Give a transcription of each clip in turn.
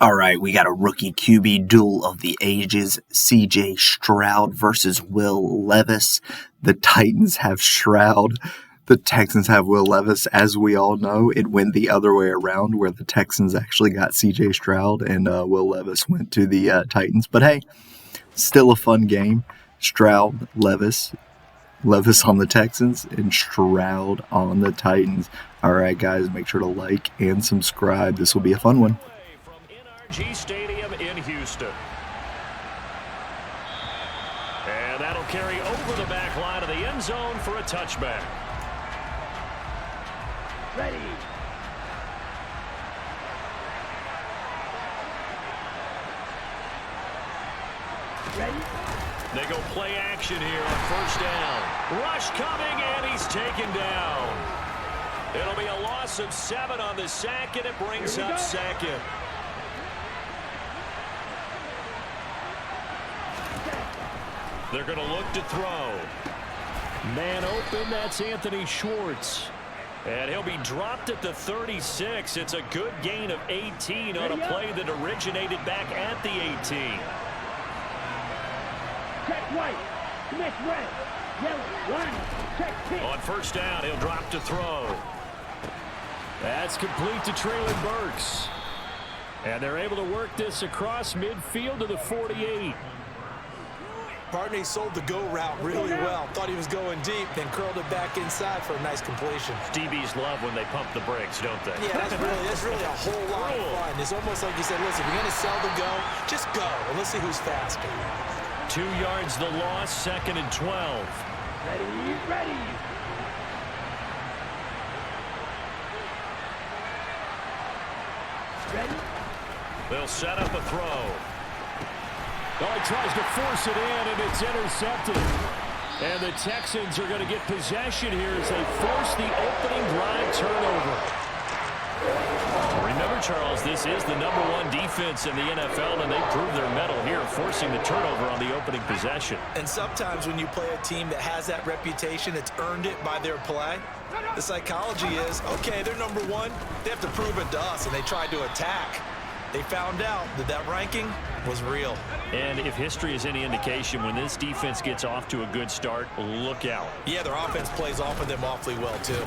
All right, we got a rookie QB duel of the ages. CJ Stroud versus Will Levis. The Titans have Stroud. The Texans have Will Levis. As we all know, it went the other way around where the Texans actually got CJ Stroud and Will Levis went to the Titans. But hey, still a fun game. Stroud, Levis on the Texans, and Stroud on the Titans. All right, guys, make sure to like and subscribe. This will be a fun one. G Stadium in Houston. And that'll carry over the back line of the end zone for a touchback. Ready. Ready. They go play action here on first down. Rush coming, and he's taken down. It'll be a loss of 7 on the sack, and it brings up second. They're going to look to throw. Man open, that's Anthony Schwartz. And he'll be dropped at the 36. It's a good gain of 18 on a play that originated back at the 18. Check white. Commit red. Yellow. Line. Check pink. On first down, he'll drop to throw. That's complete to Traylon Burks. And they're able to work this across midfield to the 48. Barney sold the go route really well. Thought he was going deep, then curled it back inside for a nice completion. DBs love when they pump the brakes, don't they? Yeah, that's really a whole lot of fun. It's almost like you said, listen, if you're going to sell the go, just go, and let's see who's faster. 2 yards the loss, 2nd and 12. Ready, ready. Ready. They'll set up a throw. Oh, he tries to force it in, and it's intercepted. And the Texans are going to get possession here as they force the opening drive turnover. Remember, Charles, this is the #1 defense in the NFL, and they prove their mettle here, forcing the turnover on the opening possession. And sometimes when you play a team that has that reputation, it's earned it by their play. The psychology is, okay, they're #1. They have to prove it to us, and they tried to attack. They found out that that ranking was real. And if history is any indication, when this defense gets off to a good start, look out. Yeah, their offense plays off of them awfully well, too.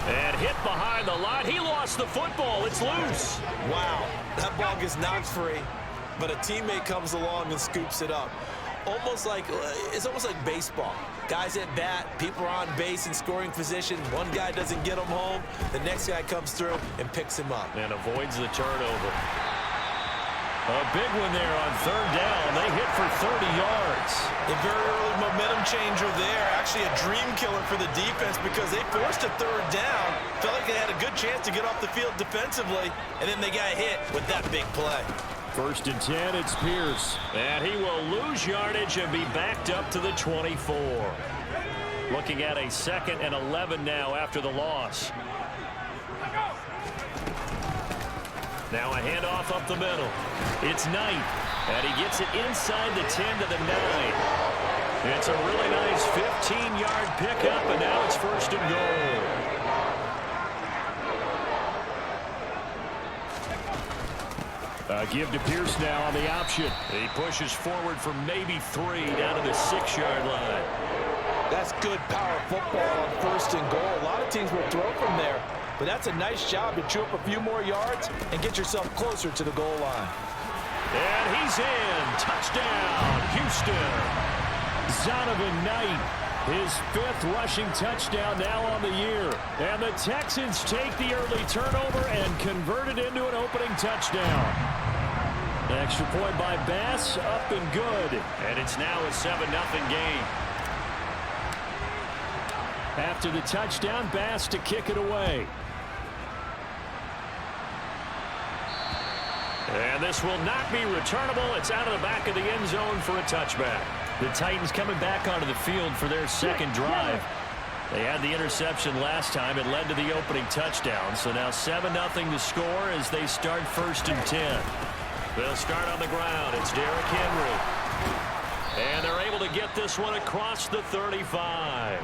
And hit behind the line. He lost the football. It's loose. Wow, that ball gets knocked free, but a teammate comes along and scoops it up. It's almost like baseball. Guys at bat, people are on base in scoring position. One guy doesn't get him home. The next guy comes through and picks him up. And avoids the turnover. A big one there on 3rd down. They hit for 30 yards. A very early momentum changer there. Actually a dream killer for the defense because they forced a 3rd down. Felt like they had a good chance to get off the field defensively, and then they got hit with that big play. 1st and 10, it's Pierce. And he will lose yardage and be backed up to the 24. Looking at a 2nd and 11 now after the loss. Now a handoff up the middle. It's Knight. And he gets it inside the 10 to the 9. It's a really nice 15-yard pickup, and now it's 1st and goal. Give to Pierce now on the option. He pushes forward for maybe 3 down to the 6-yard line. That's good power football on 1st and goal. A lot of teams will throw from there, but that's a nice job to chew up a few more yards and get yourself closer to the goal line. And he's in. Touchdown, Houston. Zonovan Knight, his 5th rushing touchdown now on the year. And the Texans take the early turnover and convert it into an opening touchdown. Extra point by Bass, up and good. And it's now a 7-0 game. After the touchdown, Bass to kick it away. And this will not be returnable. It's out of the back of the end zone for a touchback. The Titans coming back onto the field for their 2nd drive. They had the interception last time. It led to the opening touchdown. So now 7-0 to score as they start 1st and 10. They'll start on the ground. It's Derrick Henry. And they're able to get this one across the 35.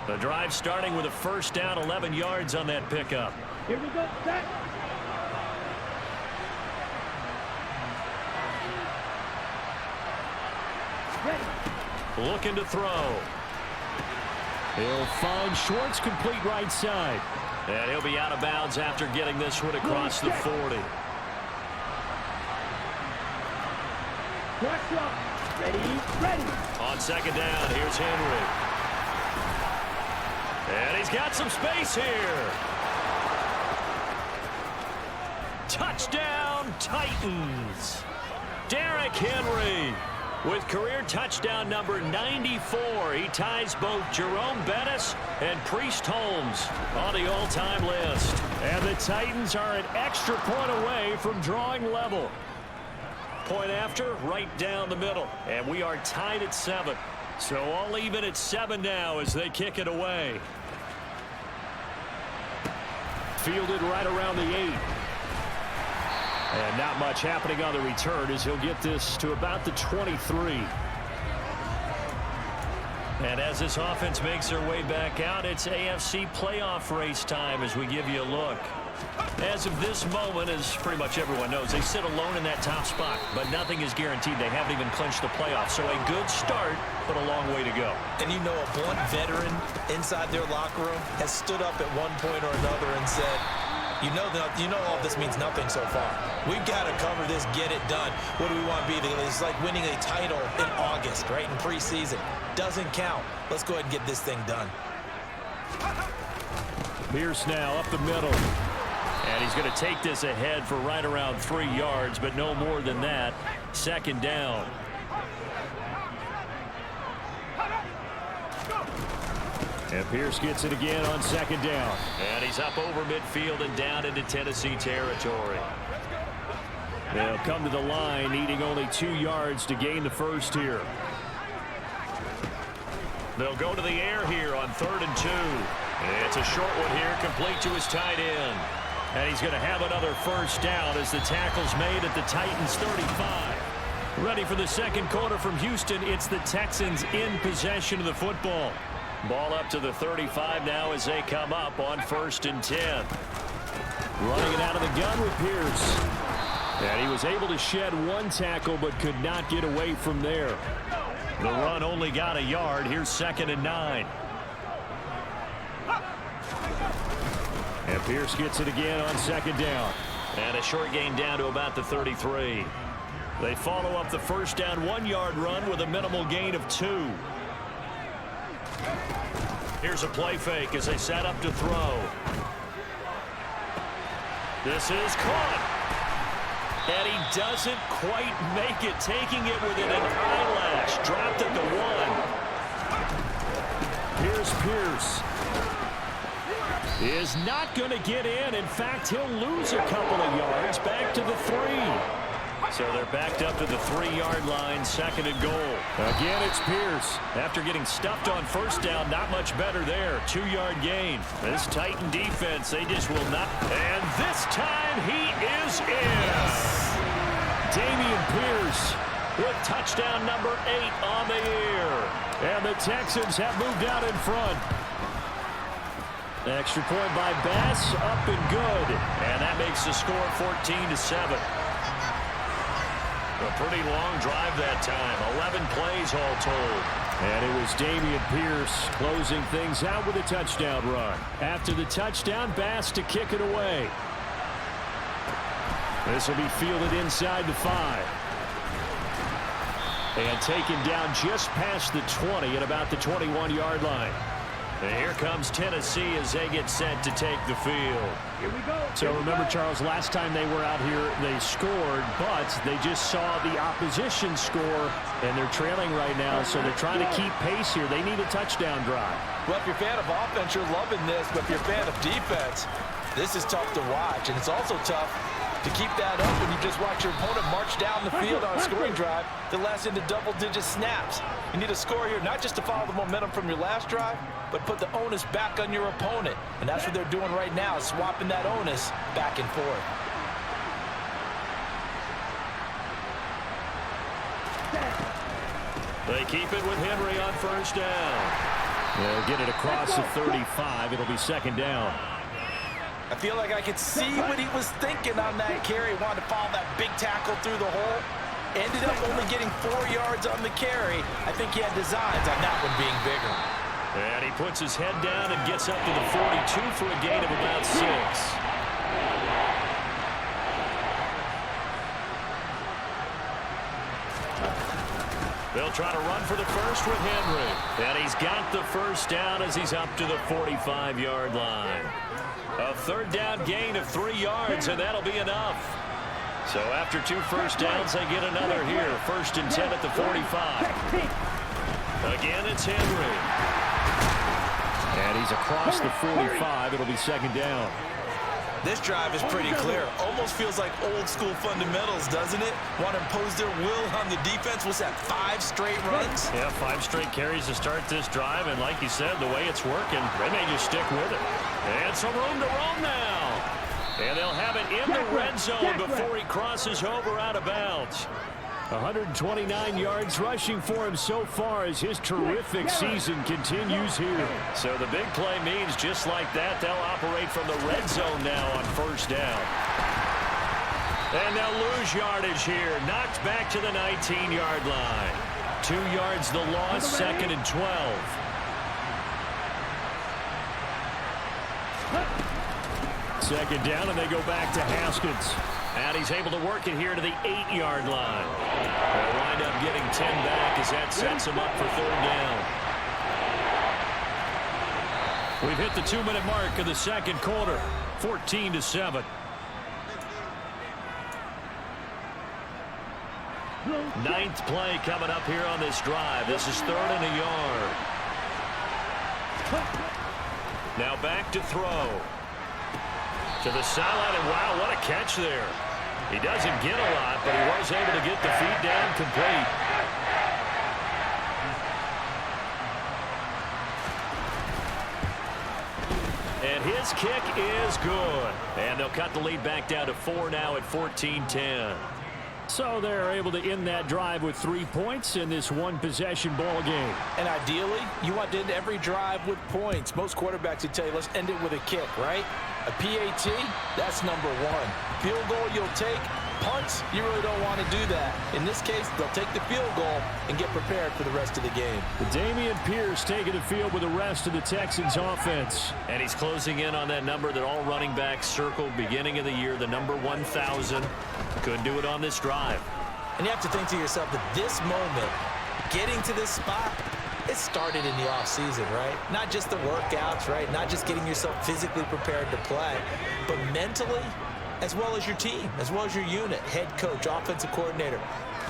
The drive starting with a 1st down, 11 yards on that pickup. Here we go, set. Ready. Looking to throw. He'll find Schwartz complete right side. And he'll be out of bounds after getting this one across the 40. Watch up. Ready. On second down, here's Henry. And he's got some space here. Touchdown, Titans. Derrick Henry with career touchdown number 94. He ties both Jerome Bettis and Priest Holmes on the all-time list. And the Titans are an extra point away from drawing level. Point after, right down the middle. And we are tied at 7. So all even at 7 now as they kick it away. Fielded right around the 8. And not much happening on the return as he'll get this to about the 23. And as this offense makes their way back out, it's AFC playoff race time as we give you a look. As of this moment, as pretty much everyone knows, they sit alone in that top spot, but nothing is guaranteed. They haven't even clinched the playoffs, so a good start, but a long way to go. And you know, a blunt veteran inside their locker room has stood up at one point or another and said, you know all this means nothing so far. We've got to cover this, get it done. What do we want to be? It's like winning a title in August, right, in preseason. Doesn't count. Let's go ahead and get this thing done. Pierce now up the middle. And he's going to take this ahead for right around 3 yards, but no more than that. Second down. And Pierce gets it again on second down. And he's up over midfield and down into Tennessee territory. They'll come to the line, needing only 2 yards to gain the first here. They'll go to the air here on 3rd and 2. It's a short one here, complete to his tight end. And he's going to have another first down as the tackle's made at the Titans' 35. Ready for the second quarter from Houston. It's the Texans in possession of the football. Ball up to the 35 now as they come up on 1st and 10. Running it out of the gun with Pierce. And he was able to shed one tackle but could not get away from there. The run only got a yard. Here's 2nd and 9. And Pierce gets it again on second down. And a short gain down to about the 33. They follow up the first down 1-yard run with a minimal gain of 2. Here's a play fake as they set up to throw. This is caught. And he doesn't quite make it, taking it within an eyelash. Dropped at the 1. Here's Pierce. Is not going to get in. In fact, he'll lose a couple of yards back to the 3. So they're backed up to the 3-yard line, 2nd and goal. Again, it's Pierce. After getting stuffed on first down, not much better there. 2-yard gain. This Titan defense, they just will not. And this time he is in. Dameon Pierce with touchdown number 8 on the year. And the Texans have moved out in front. Extra point by Bass, up and good. And that makes the score 14-7. A pretty long drive that time. 11 plays all told. And it was Dameon Pierce closing things out with a touchdown run. After the touchdown, Bass to kick it away. This will be fielded inside the 5. And taken down just past the 20 at about the 21-yard line. And here comes Tennessee as they get set to take the field. Here we go. So remember, Charles, last time they were out here, they scored, but they just saw the opposition score, and they're trailing right now, so they're trying to keep pace here. They need a touchdown drive. Well, if you're a fan of offense, you're loving this, but if you're a fan of defense, this is tough to watch, and it's also tough to keep that up when you just watch your opponent march down the field on a scoring drive that lasts into double-digit snaps. You need a score here, not just to follow the momentum from your last drive, but put the onus back on your opponent. And that's what they're doing right now, swapping that onus back and forth. They keep it with Henry on first down. They'll get it across the 35. It'll be 2nd down. I feel like I could see what he was thinking on that carry. He wanted to follow that big tackle through the hole. Ended up only getting 4 yards on the carry. I think he had designs on that one being bigger. And he puts his head down and gets up to the 42 for a gain of about 6. They'll try to run for the first with Henry. And he's got the first down as he's up to the 45-yard line. A third down gain of 3 yards, and that'll be enough. So after 2 first downs, they get another here. 1st and 10 at the 45. Again, it's Henry. And he's across the 45. It'll be 2nd down. This drive is pretty clear. Almost feels like old school fundamentals, doesn't it? Want to impose their will on the defense. What's that, 5 straight runs? Yeah, 5 straight carries to start this drive. And like you said, the way it's working, they may just stick with it. And some room to roam now. And they'll have it in the red zone before he crosses over out of bounds. 129 yards rushing for him so far as his terrific season continues here. So the big play means just like that, they'll operate from the red zone now on 1st down. And they'll lose yardage here. Knocked back to the 19-yard line. 2 yards the loss, 2nd and 12. Second down, and they go back to Haskins. And he's able to work it here to the 8-yard line. They'll wind up getting 10 back as that sets him up for 3rd down. We've hit the 2-minute mark of the 2nd quarter. 14-7. Ninth play coming up here on this drive. This is 3rd and a yard. Now back to throw. To the sideline, and wow, what a catch there. He doesn't get a lot, but he was able to get the feet down complete. And his kick is good. And they'll cut the lead back down to 4 now at 14-10. So they're able to end that drive with 3 points in this one-possession ball game. And ideally, you want to end every drive with points. Most quarterbacks would tell you, let's end it with a kick, right? A PAT, that's number 1. Field goal you'll take. Punts, you really don't want to do that. In this case, they'll take the field goal and get prepared for the rest of the game. Dameon Pierce taking the field with the rest of the Texans offense. And he's closing in on that number that all running backs circled beginning of the year, the number 1,000. Couldn't do it on this drive. And you have to think to yourself that this moment, getting to this spot, it started in the offseason, right? Not just the workouts, right? Not just getting yourself physically prepared to play, but mentally, as well as your team, as well as your unit, head coach, offensive coordinator.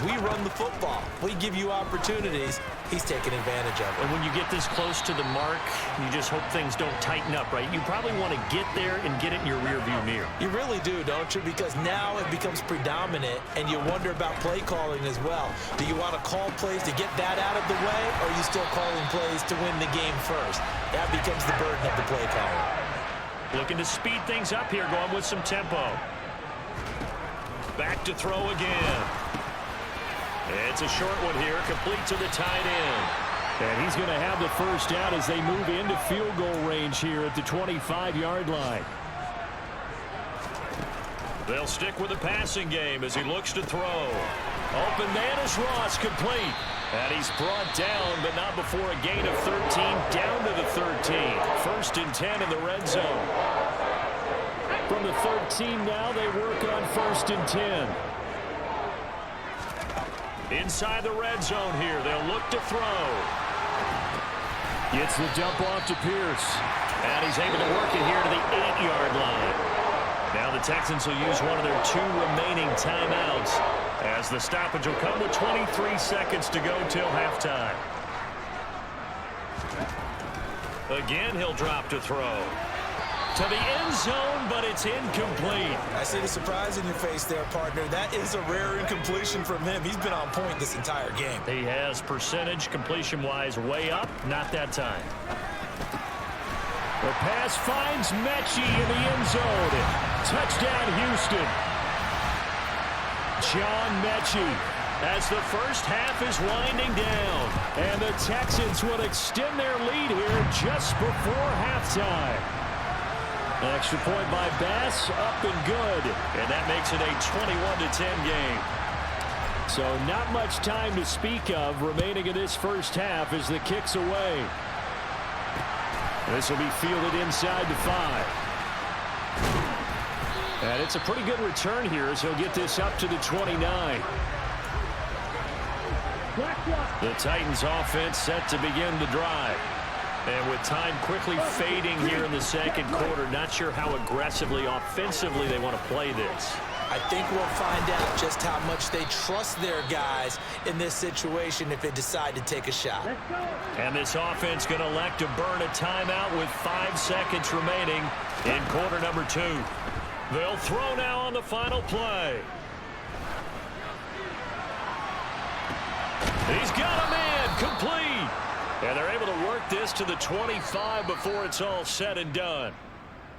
We run the football. We give you opportunities. He's taking advantage of it. And when you get this close to the mark, you just hope things don't tighten up, right? You probably want to get there and get it in your rearview mirror. You really do, don't you? Because now it becomes predominant, and you wonder about play calling as well. Do you want to call plays to get that out of the way, or are you still calling plays to win the game first? That becomes the burden of the play caller. Looking to speed things up here, going with some tempo. Back to throw again. It's a short one here, complete to the tight end. And he's going to have the first down as they move into field goal range here at the 25-yard line. They'll stick with the passing game as he looks to throw. Open man is Ross, complete. And he's brought down, but not before a gain of 13, down to the 13. 1st and 10 in the red zone. From the 13 now, they work on 1st and 10. Inside the red zone here, they'll look to throw. Gets the dump off to Pierce. And he's able to work it here to the 8-yard line. Now the Texans will use one of their 2 remaining timeouts as the stoppage will come with 23 seconds to go till halftime. Again, he'll drop to throw. To the end zone, but it's incomplete. I see the surprise in your face there, partner. That is a rare incompletion from him. He's been on point this entire game. He has percentage completion-wise way up, not that time. The pass finds Mechie in the end zone. Touchdown, Houston. John Mechie. As the first half is winding down. And the Texans will extend their lead here just before halftime. Extra point by Bass, up and good. And that makes it a 21-10 game. So not much time to speak of remaining in this first half as the kick's away. This will be fielded inside the 5. And it's a pretty good return here as he'll get this up to the 29. The Titans offense set to begin the drive. And with time quickly fading here in the second quarter, not sure how aggressively, offensively they want to play this. I think we'll find out just how much they trust their guys in this situation if they decide to take a shot. And this offense going to elect to burn a timeout with 5 seconds remaining in quarter number 2. They'll throw now on the final play. He's got a man complete. And they're able to work this to the 25 before it's all said and done.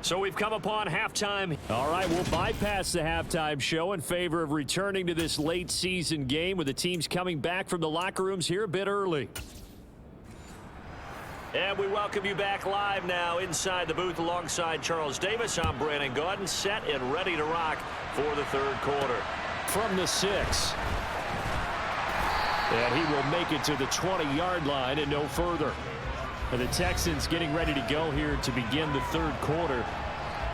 So we've come upon halftime. All right, we'll bypass the halftime show in favor of returning to this late season game with the teams coming back from the locker rooms here a bit early. And we welcome you back live now inside the booth alongside Charles Davis. I'm Brandon Gaudin, set and ready to rock for the third quarter. From the 6. And he will make it to the 20-yard line and no further. And the Texans getting ready to go here to begin the third quarter.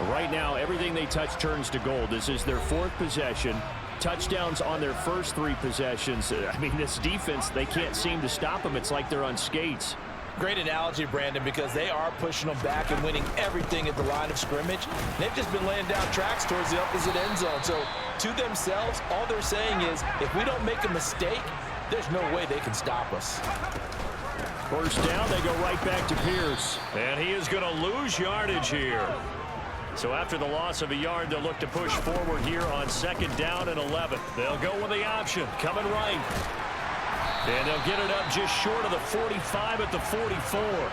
Right now, everything they touch turns to gold. This is their 4th possession. Touchdowns on their first 3 possessions. I mean, this defense, they can't seem to stop them. It's like they're on skates. Great analogy, Brandon, because they are pushing them back and winning everything at the line of scrimmage. They've just been laying down tracks towards the opposite end zone. So, to themselves, all they're saying is, if we don't make a mistake, there's no way they can stop us. First down, they go right back to Pierce. And he is going to lose yardage here. So after the loss of a yard, they'll look to push forward here on 2nd down and 11. They'll go with the option, coming right. And they'll get it up just short of the 45 at the 44.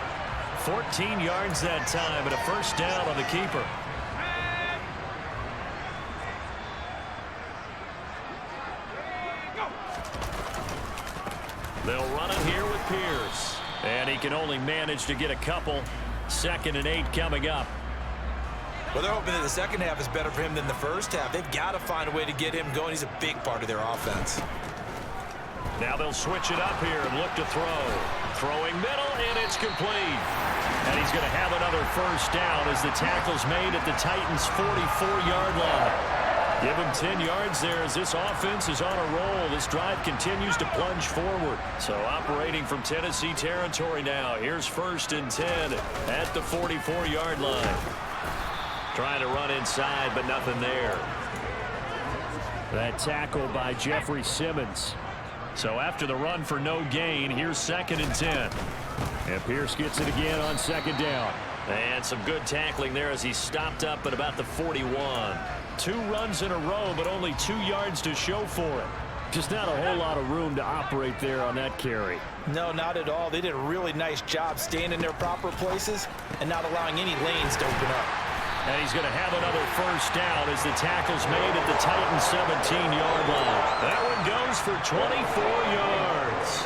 14 yards that time and a first down on the keeper. They'll run it here with Pierce. And he can only manage to get a couple. 2nd and 8 coming up. Well, they're hoping that the second half is better for him than the first half. They've got to find a way to get him going. He's a big part of their offense. Now they'll switch it up here and look to throw. Throwing middle, and it's complete. And he's going to have another first down as the tackle's made at the Titans' 44-yard line. Give him 10 yards there as this offense is on a roll. This drive continues to plunge forward. So operating from Tennessee territory now. Here's 1st and 10 at the 44-yard line. Trying to run inside, but nothing there. That tackle by Jeffrey Simmons. So after the run for no gain, here's 2nd and 10. And Pierce gets it again on 2nd down. And some good tackling there as he stopped up at about the 41. 2 runs in a row, but only 2 yards to show for it. Just not a whole lot of room to operate there on that carry. No, not at all. They did a really nice job staying in their proper places and not allowing any lanes to open up. And he's going to have another first down as the tackle's made at the Titans' 17-yard line. That one goes for 24 yards.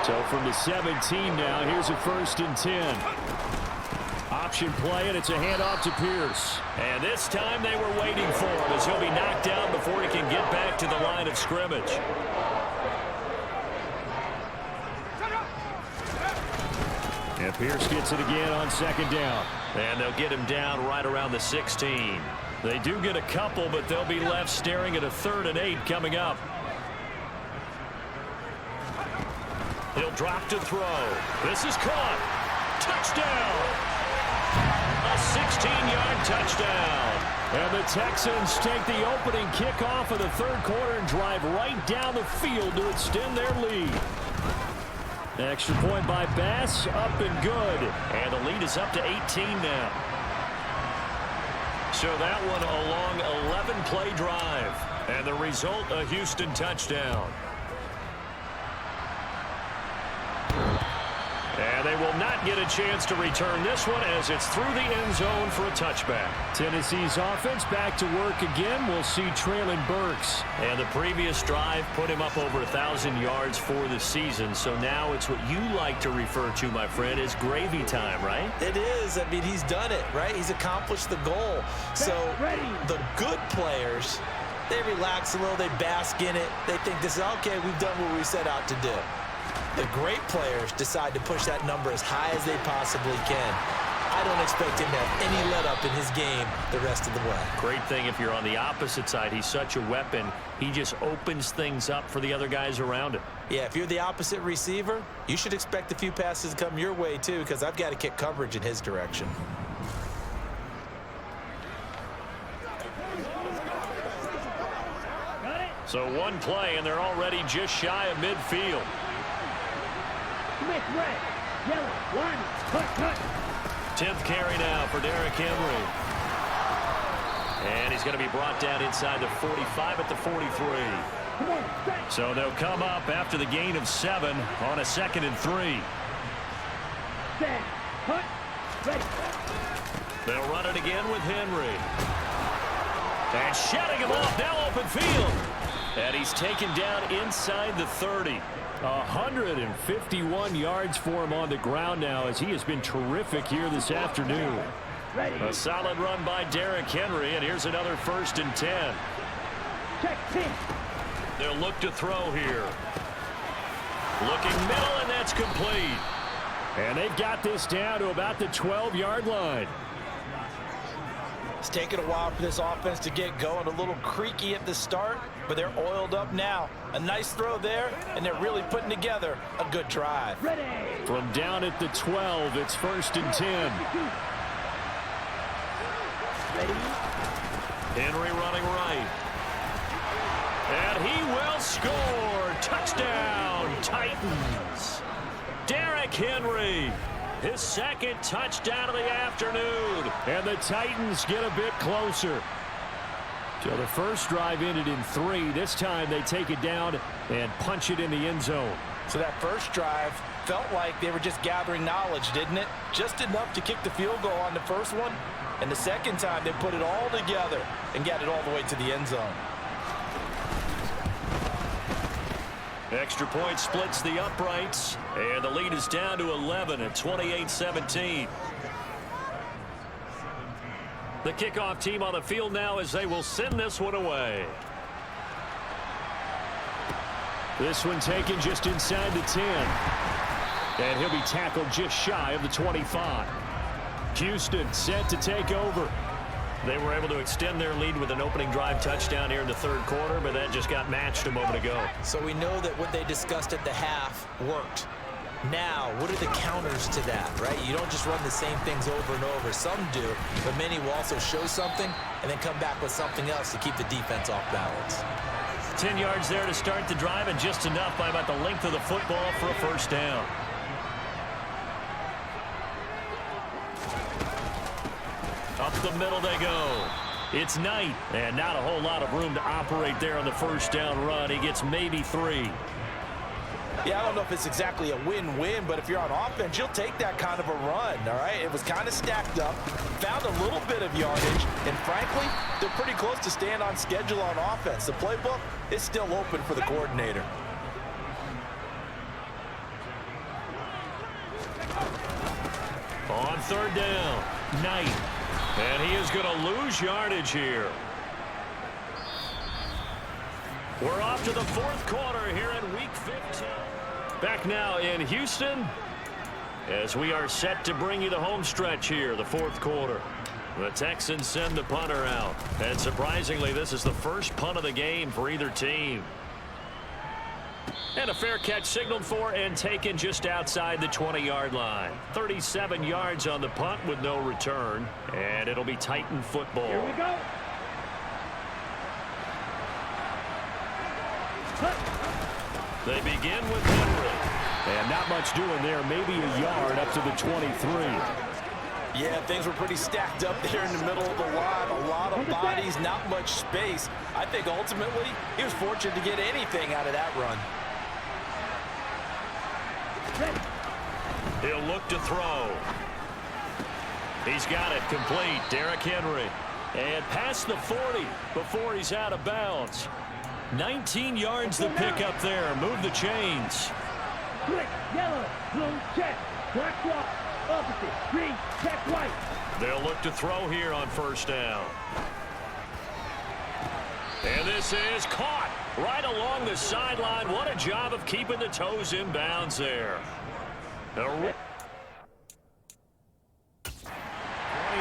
So from the 17 now, here's a 1st and 10. Option play, and it's a handoff to Pierce. And this time they were waiting for him as he'll be knocked down before he can get back to the line of scrimmage. And Pierce gets it again on 2nd down. And they'll get him down right around the 16. They do get a couple, but they'll be left staring at a 3rd and 8 coming up. He'll drop to throw. This is caught. Touchdown! A 16-yard touchdown. And the Texans take the opening kickoff of the third quarter and drive right down the field to extend their lead. Extra point by Bass, up and good. And the lead is up to 18 now. So that one a long 11-play drive. And the result, a Houston touchdown. And they will not get a chance to return this one as it's through the end zone for a touchback. Tennessee's offense back to work again. We'll see Traylon Burks. And the previous drive put him up over 1,000 yards for the season. So now it's what you like to refer to, my friend, as gravy time, right? It is. I mean, he's done it, right? He's accomplished the goal. So the good players They relax a little. They bask in it. They think this is, okay, we've done what we set out to do. The great players decide to push that number as high as they possibly can. I don't expect him to have any let-up in his game the rest of the way. Great thing if you're on the opposite side. He's such a weapon. He just opens things up for the other guys around him. Yeah, if you're the opposite receiver, you should expect a few passes to come your way too, because I've got to kick coverage in his direction. So one play, and they're already just shy of midfield. Smith red, yellow, one, cut. 10th carry now for Derrick Henry. And he's going to be brought down inside the 45 at the 43. Come on, straight. So they'll come up after the gain of 7 on a 2nd and 3. Stand, cut, ready. They'll run it again with Henry. And shutting him off, now open field. And he's taken down inside the 30. 151 yards for him on the ground now, as he has been terrific here this afternoon. Ready. A solid run by Derrick Henry, and here's another 1st and 10. Check, pin. They'll look to throw here. Looking middle, and that's complete. And they've got this down to about the 12-yard line. It's taken a while for this offense to get going. A little creaky at the start, but they're oiled up now. A nice throw there, and they're really putting together a good drive. Ready. From down at the 12, it's 1st and 10. Ready. Henry running right. And he will score. Touchdown, Titans. Derrick Henry. His 2nd touchdown of the afternoon. And the Titans get a bit closer. So the first drive ended in 3. This time they take it down and punch it in the end zone. So that first drive felt like they were just gathering knowledge, didn't it? Just enough to kick the field goal on the first one. And the second time they put it all together and got it all the way to the end zone. Extra point splits the uprights, and the lead is down to 11 at 28-17. The kickoff team on the field now as they will send this one away. This one taken just inside the 10. And he'll be tackled just shy of the 25. Houston set to take over. They were able to extend their lead with an opening drive touchdown here in the 3rd quarter, but that just got matched a moment ago. So we know that what they discussed at the half worked. Now, what are the counters to that, right? You don't just run the same things over and over. Some do, but many will also show something and then come back with something else to keep the defense off balance. 10 yards there to start the drive, and just enough by about the length of the football for a 1st down. Up the middle they go. It's Knight, and not a whole lot of room to operate there on the 1st down run. He gets maybe 3. Yeah, I don't know if it's exactly a win-win, but if you're on offense, you'll take that kind of a run, all right? It was kind of stacked up, found a little bit of yardage, and frankly, they're pretty close to staying on schedule on offense. The playbook is still open for the coordinator. On 3rd down, Knight. And he is going to lose yardage here. We're off to the 4th quarter here in Week 15. Back now in Houston as we are set to bring you the home stretch here, the 4th quarter. The Texans send the punter out. And surprisingly, this is the first punt of the game for either team. And a fair catch signaled for and taken just outside the 20-yard line. 37 yards on the punt with no return. And it'll be Titan football. Here we go. They begin with Henry. And not much doing there. Maybe a yard up to the 23. Yeah, things were pretty stacked up there in the middle of the line. A lot of bodies, not much space. I think ultimately he was fortunate to get anything out of that run. He'll look to throw. He's got it complete. Derrick Henry. And past the 40 before he's out of bounds. 19 yards the pick up there. Move the chains. Quick, yellow, blue, check. Black walk, opposite, green, check, white. They'll look to throw here on 1st down. And this is caught right along the sideline. What a job of keeping the toes in bounds there. Plenty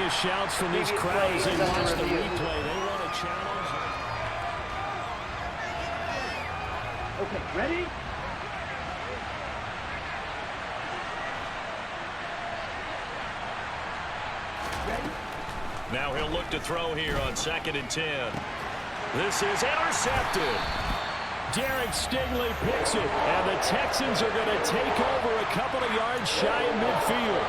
of shouts from these crowds as they watch the replay. They want a challenge. Okay, ready? Now he'll look to throw here on 2nd and 10. This is intercepted. Derek Stingley picks it, and the Texans are going to take over a couple of yards shy of midfield.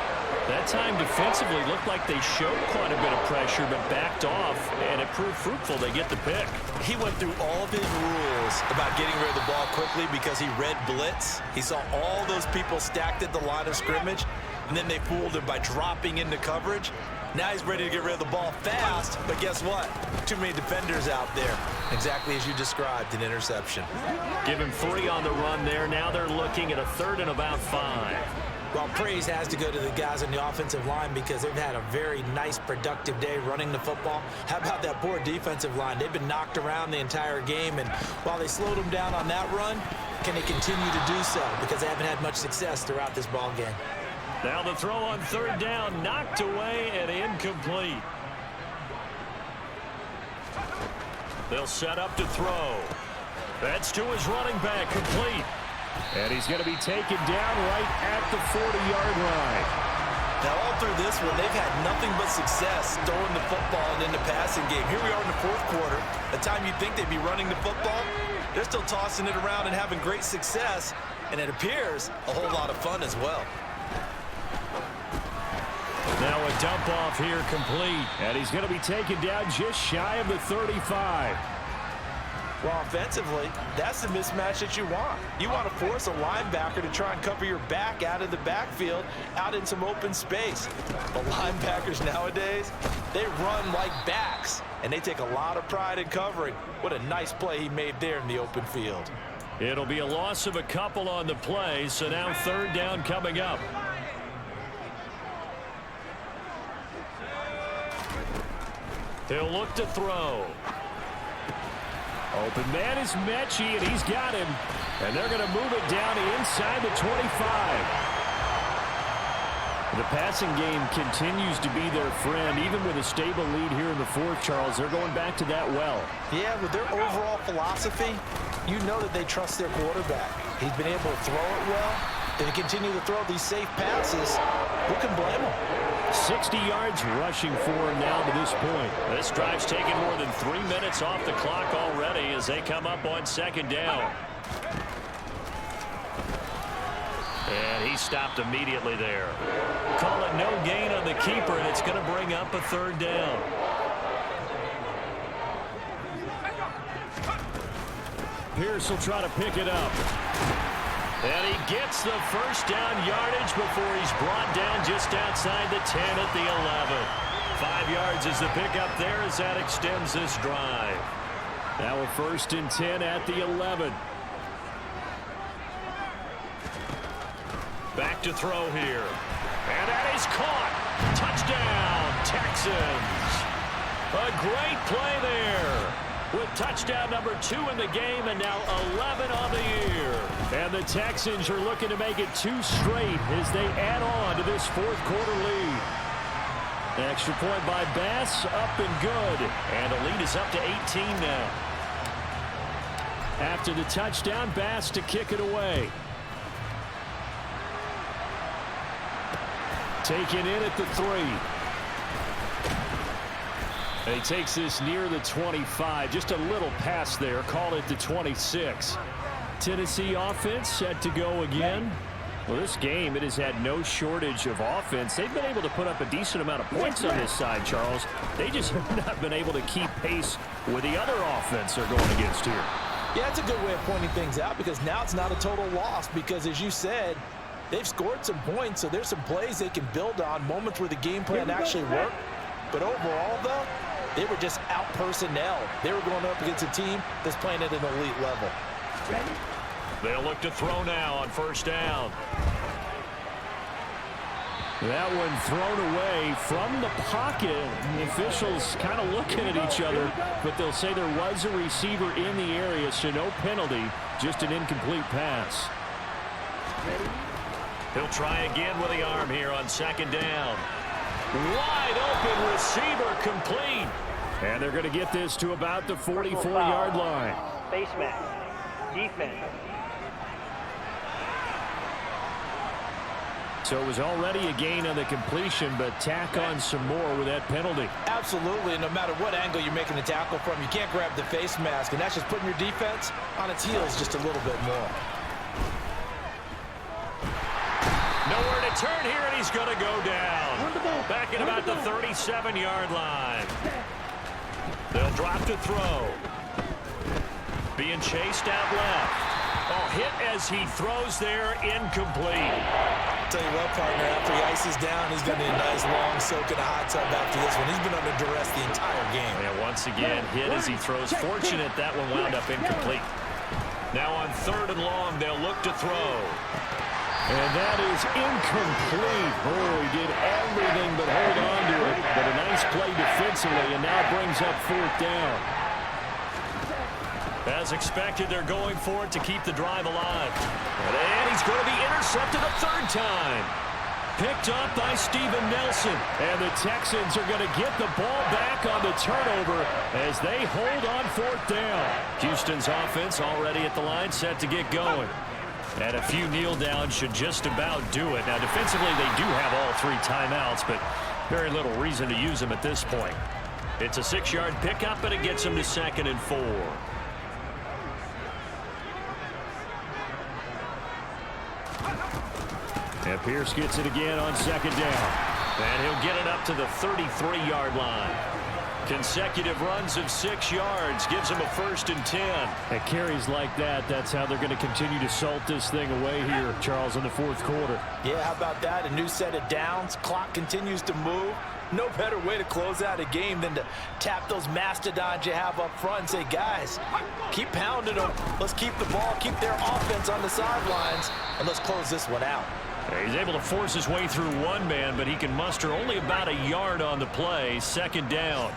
That time defensively looked like they showed quite a bit of pressure but backed off, and it proved fruitful. They get the pick. He went through all of his rules about getting rid of the ball quickly because he read blitz. He saw all those people stacked at the line of scrimmage, and then they fooled him by dropping into coverage. Now he's ready to get rid of the ball fast, but guess what? Too many defenders out there. Exactly as you described, an interception. Give him 3 on the run there. Now they're looking at a 3rd and about 5. Well, praise has to go to the guys on the offensive line because they've had a very nice, productive day running the football. How about that poor defensive line? They've been knocked around the entire game, and while they slowed them down on that run, can they continue to do so? Because they haven't had much success throughout this ball game. Now the throw on 3rd down, knocked away and incomplete. They'll set up to throw. That's to his running back, complete. And he's going to be taken down right at the 40-yard line. Now all through this one, they've had nothing but success throwing the football and in the passing game. Here we are in the 4th quarter. The time you'd think they'd be running the football, they're still tossing it around and having great success. And it appears a whole lot of fun as well. Now a dump off here complete. And he's going to be taken down just shy of the 35. Well, offensively, that's the mismatch that you want. You want to force a linebacker to try and cover your back out of the backfield, out in some open space. But linebackers nowadays, they run like backs, and they take a lot of pride in covering. What a nice play he made there in the open field. It'll be a loss of a couple on the play, so now 3rd down coming up. He'll look to throw. Open man is Mechie, and he's got him. And they're going to move it down inside the 25. The passing game continues to be their friend. Even with a stable lead here in the 4th, Charles, they're going back to that well. Yeah, with their overall philosophy, you know that they trust their quarterback. He's been able to throw it well. They continue to throw these safe passes. Who can blame them? 60 yards rushing for him now to this point. This drive's taken more than 3 minutes off the clock already as they come up on 2nd down. And he stopped immediately there. Call it no gain on the keeper, and it's going to bring up a 3rd down. Pierce will try to pick it up. And he gets the 1st down yardage before he's brought down just outside the 10 at the 11. 5 yards is the pickup there as that extends this drive. Now a 1st and 10 at the 11. Back to throw here. And that is caught. Touchdown, Texans. A great play there. With touchdown number 2 in the game and now 11 on the year. And the Texans are looking to make it 2 straight as they add on to this 4th quarter lead. The extra point by Bass, up and good. And the lead is up to 18 now. After the touchdown, Bass to kick it away. Taken in at the 3. And he takes this near the 25. Just a little pass there. Call it the 26. Tennessee offense set to go again. Well, this game, it has had no shortage of offense. They've been able to put up a decent amount of points on this side, Charles. They just have not been able to keep pace with the other offense they're going against here. Yeah, it's a good way of pointing things out because now it's not a total loss because, as you said, they've scored some points, so there's some plays they can build on, moments where the game plan actually worked. But overall, though, they were just out-personnel. They were going up against a team that's playing at an elite level. Ready? They'll look to throw now on 1st down. That one thrown away from the pocket. The officials kind of looking at each other, but they'll say there was a receiver in the area, so no penalty, just an incomplete pass. He'll try again with the arm here on second down. Wide open receiver, complete. And they're going to get this to about the 44-yard line. Face mask. Defense. So it was already a gain on the completion, but tack on some more with that penalty. Absolutely, and no matter what angle you're making the tackle from, you can't grab the face mask, and that's just putting your defense on its heels just a little bit more. Nowhere to turn here, and he's going to go down. Back at about the 37-yard line. They'll drop to throw. Being chased out left. Oh, hit as he throws there, incomplete. Tell you what, partner, after he ices down, he's going to need a nice long soak in a hot tub after this one. He's been under duress the entire game. And once again, hit as he throws. Fortunate that one wound up incomplete. Now on third and long, they'll look to throw. And that is incomplete. Oh, he did everything but hold on to it. But a nice play defensively, and now brings up fourth down. As expected, they're going for it to keep the drive alive. And he's going to be intercepted a third time. Picked up by Steven Nelson. And the Texans are going to get the ball back on the turnover as they hold on fourth down. Houston's offense already at the line, set to get going. And a few kneel downs should just about do it. Now, defensively, they do have all three timeouts, but very little reason to use them at this point. It's a 6-yard pickup, but it gets them to 2nd and 4. And Pierce gets it again on second down. And he'll get it up to the 33-yard line. Consecutive runs of 6 yards gives him a 1st and 10. And carries like that, that's how they're going to continue to salt this thing away here, Charles, in the fourth quarter. Yeah, how about that? A new set of downs. Clock continues to move. No better way to close out a game than to tap those mastodons you have up front and say, guys, keep pounding them. Let's keep the ball, keep their offense on the sidelines, and let's close this one out. He's able to force his way through one man, but he can muster only about a yard on the play. 2nd down.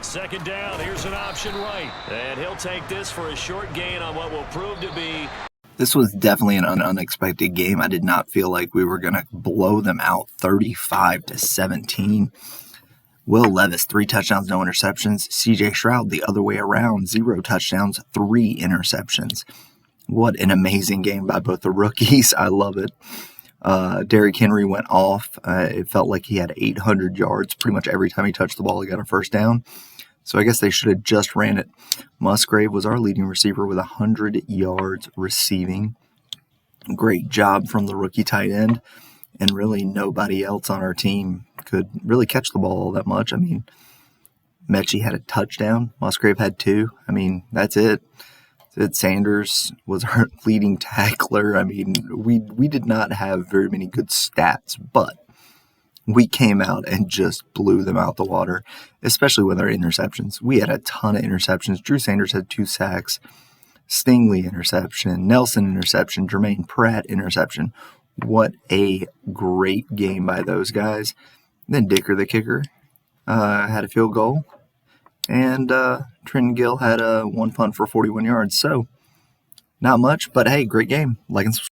2nd down. Here's an option right. And he'll take this for a short gain on what will prove to be. This was definitely an unexpected game. I did not feel like we were going to blow them out 35-17. Will Levis, 3 touchdowns, no interceptions. CJ Stroud, the other way around, 0 touchdowns, 3 interceptions. What an amazing game by both the rookies. I love it. Derrick Henry went off. It felt like he had 800 yards. Pretty much every time he touched the ball, he got a first down. So I guess they should have just ran it. Musgrave was our leading receiver with 100 yards receiving. Great job from the rookie tight end. And really nobody else on our team could really catch the ball all that much. I mean, Mechie had a touchdown. Musgrave had 2. I mean, that's it. Sanders was our leading tackler. I mean, we did not have very many good stats, but we came out and just blew them out the water, especially with our interceptions. We had a ton of interceptions. Drew Sanders had 2 sacks. Stingley interception. Nelson interception. Jermaine Pratt interception. What a great game by those guys. Then Dicker, the kicker, had a field goal. And Trenton Gill had one punt for 41 yards. So, not much, but hey, great game. Like and subscribe.